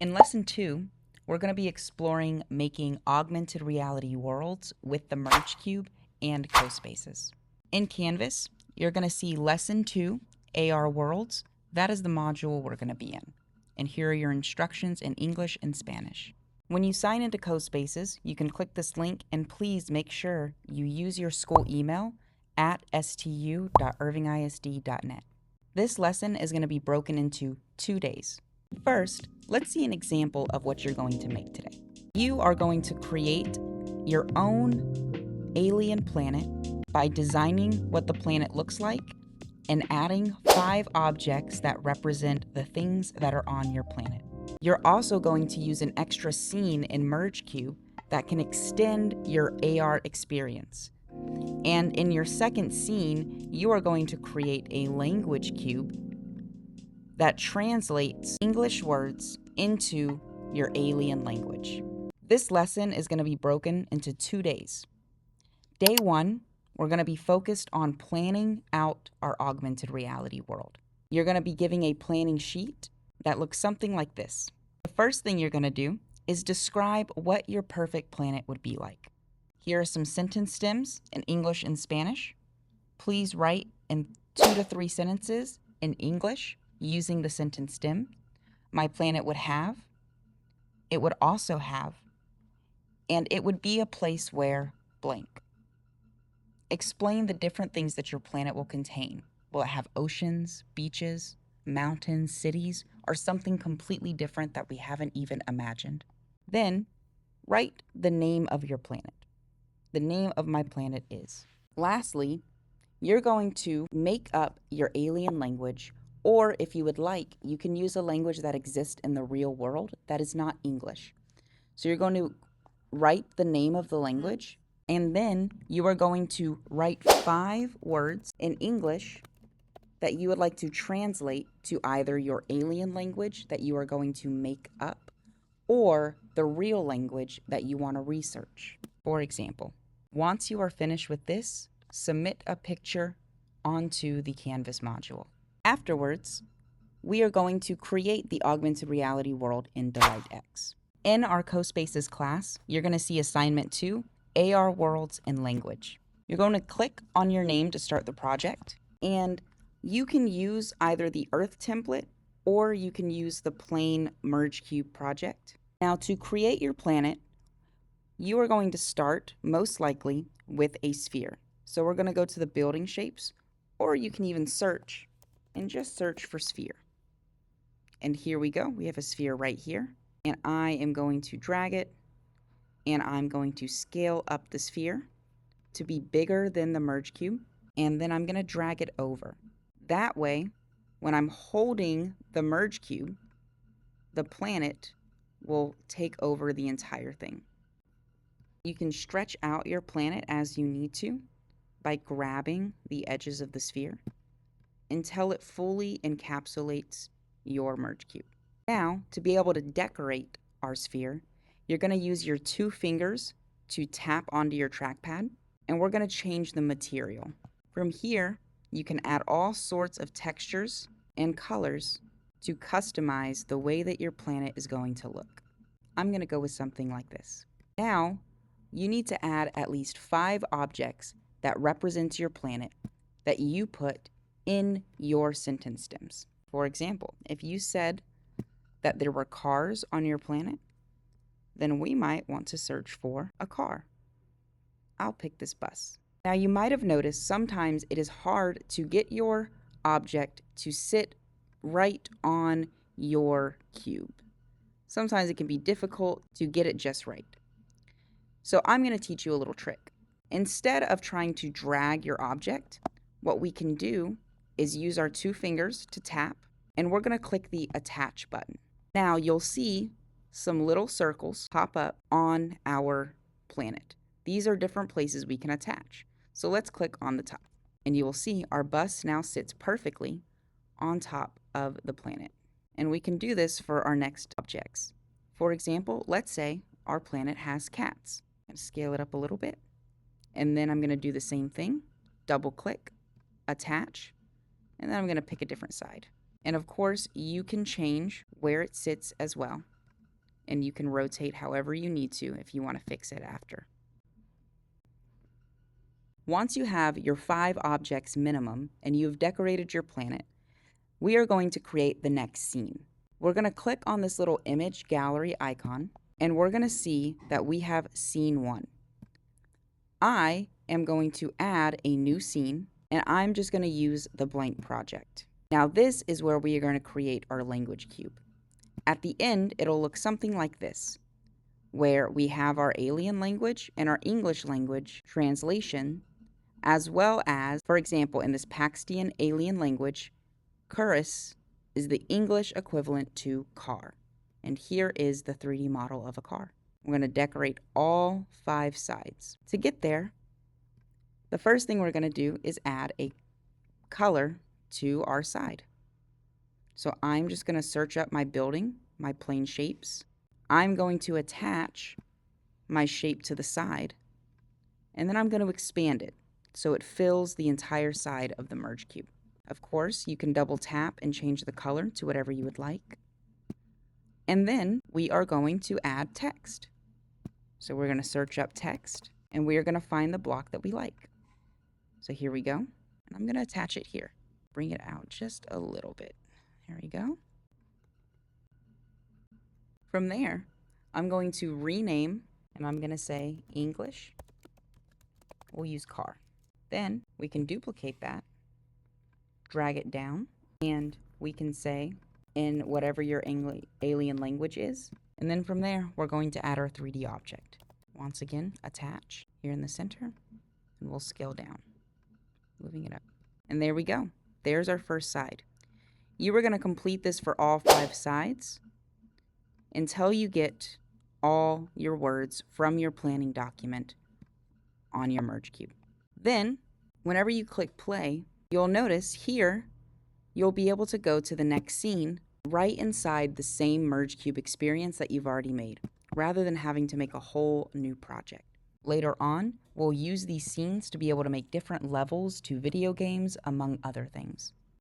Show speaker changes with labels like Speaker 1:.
Speaker 1: In Lesson 2, we're going to be exploring making augmented reality worlds with the Merge Cube and CoSpaces. In Canvas, you're going to see Lesson 2, AR Worlds. That is the module we're going to be in. And here are your instructions in English and Spanish. When you sign into CoSpaces, you can click this link and please make sure you use your school email at stu.irvingisd.net. This lesson is going to be broken into 2 days. First, let's see an example of what you're going to make today. You are going to create your own alien planet by designing what the planet looks like and adding 5 objects that represent the things that are on your planet. You're also going to use an extra scene in MergeCube that can extend your AR experience. And in your second scene, you are going to create a language cube that translates English words into your alien language. This lesson is going to be broken into 2 days. Day 1, we're going to be focused on planning out our augmented reality world. You're going to be giving a planning sheet that looks something like this. The first thing you're going to do is describe what your perfect planet would be like. Here are some sentence stems in English and Spanish. Please write in 2 to 3 sentences in English using the sentence stem. My planet would have, it would also have, and it would be a place where blank. Explain the different things that your planet will contain. Will it have oceans, beaches, mountains, cities, or something completely different that we haven't even imagined? Then, write the name of your planet. The name of my planet is. Lastly, you're going to make up your alien language, or if you would like, you can use a language that exists in the real world that is not English. So you're going to write the name of the language, and then you are going to write 5 words in English that you would like to translate to either your alien language that you are going to make up or the real language that you want to research. For example, once you are finished with this, submit a picture onto the Canvas module. Afterwards, we are going to create the augmented reality world in DelightX. In our CoSpaces class, you're going to see assignment 2, AR Worlds and Language. You're going to click on your name to start the project, and you can use either the Earth template or you can use the plain MergeCube project. Now, to create your planet, you are going to start, most likely, with a sphere. So we're going to go to the building shapes, or you can even search and just search for sphere. And here we go. We have a sphere right here. And I am going to drag it, and I'm going to scale up the sphere to be bigger than the MergeCube. And then I'm going to drag it over. That way, when I'm holding the MergeCube, the planet will take over the entire thing. You can stretch out your planet as you need to by grabbing the edges of the sphere until it fully encapsulates your MergeCube. Now, to be able to decorate our sphere, you're going to use your 2 fingers to tap onto your trackpad, and we're going to change the material. From here, you can add all sorts of textures and colors to customize the way that your planet is going to look. I'm going to go with something like this. Now, you need to add at least 5 objects that represent your planet that you put in your sentence stems. For example, if you said that there were cars on your planet, then we might want to search for a car. I'll pick this bus. Now, you might have noticed sometimes it is hard to get your object to sit right on your cube. Sometimes it can be difficult to get it just right. So I'm going to teach you a little trick. Instead of trying to drag your object, what we can do is use our 2 fingers to tap, and we're going to click the attach button. Now you'll see some little circles pop up on our planet. These are different places we can attach. So let's click on the top, and you will see our bus now sits perfectly on top of the planet. And we can do this for our next objects. For example, let's say our planet has cats. I'm going to scale it up a little bit, and then I'm going to do the same thing, double click, attach, and then I'm going to pick a different side. And of course, you can change where it sits as well. and you can rotate however you need to if you want to fix it after. Once you have your 5 objects minimum and you've decorated your planet, we are going to create the next scene. We're going to click on this little image gallery icon, and we're going to see that we have scene 1. I am going to add a new scene, and I'm just going to use the blank project. Now this is where we are going to create our language cube. At the end, it'll look something like this, where we have our alien language and our English language translation, as well as, for example, in this Paxtian alien language, Curus is the English equivalent to car. And here is the 3D model of a car. We're going to decorate all 5 sides. To get there, the first thing we're going to do is add a color to our side. So I'm just going to search up my building, my plane shapes. I'm going to attach my shape to the side, and then I'm going to expand it so it fills the entire side of the merge cube. Of course, you can double tap and change the color to whatever you would like. And then we are going to add text. So we're going to search up text, and we are going to find the block that we like. So here we go. And I'm going to attach it here. Bring it out just a little bit. There we go. From there, I'm going to rename, and I'm going to say English. We'll use car. Then we can duplicate that, drag it down, and we can say in whatever your alien language is. And then from there, we're going to add our 3D object. Once again, attach here in the center, and we'll scale down, moving it up. And there we go. There's our first side. You are going to complete this for all 5 sides until you get all your words from your planning document on your merge cube. Then, whenever you click play, you'll notice here, you'll be able to go to the next scene right inside the same merge cube experience that you've already made, rather than having to make a whole new project. Later on, we'll use these scenes to be able to make different levels to video games, among other things.